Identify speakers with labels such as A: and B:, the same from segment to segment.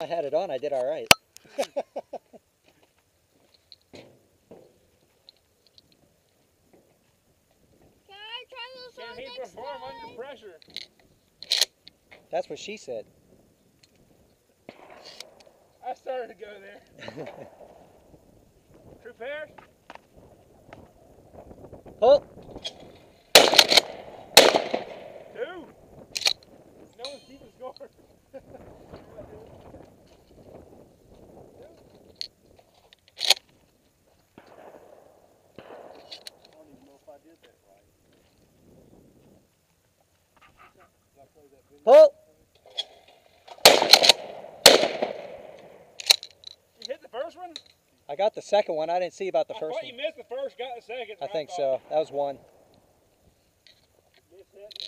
A: I had it on, I did all right.
B: Can he perform under pressure?
A: That's what she said.
B: I started to go there. True pairs?
A: Pull.
B: Two. No one's keeping score. I don't even know if I did that right. Did I play that video?
A: Pull.
B: You hit the first one?
A: I got the second one. I didn't see about the first
B: I thought
A: one.
B: you missed the first, got the second.
A: I think so. That was one.
B: Miss hit, yeah.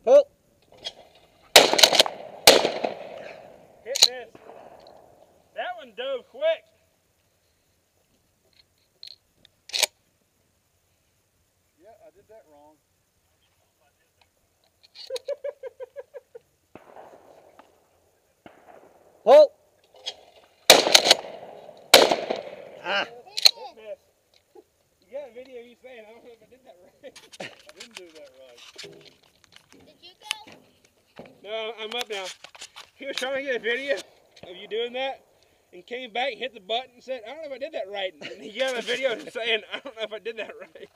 A: Pull.
B: Hit miss. That one dove quick.
C: Yeah, I did that wrong.
A: Pull. Ah.
B: Hit miss. You got a video of you saying, I don't know if I did that right.
C: I didn't do that right.
D: Did you go?
B: No, I'm up now. He was trying to get a video of you doing that and came back, hit the button and said, I don't know if I did that right. And he got a video saying, I don't know if I did that right.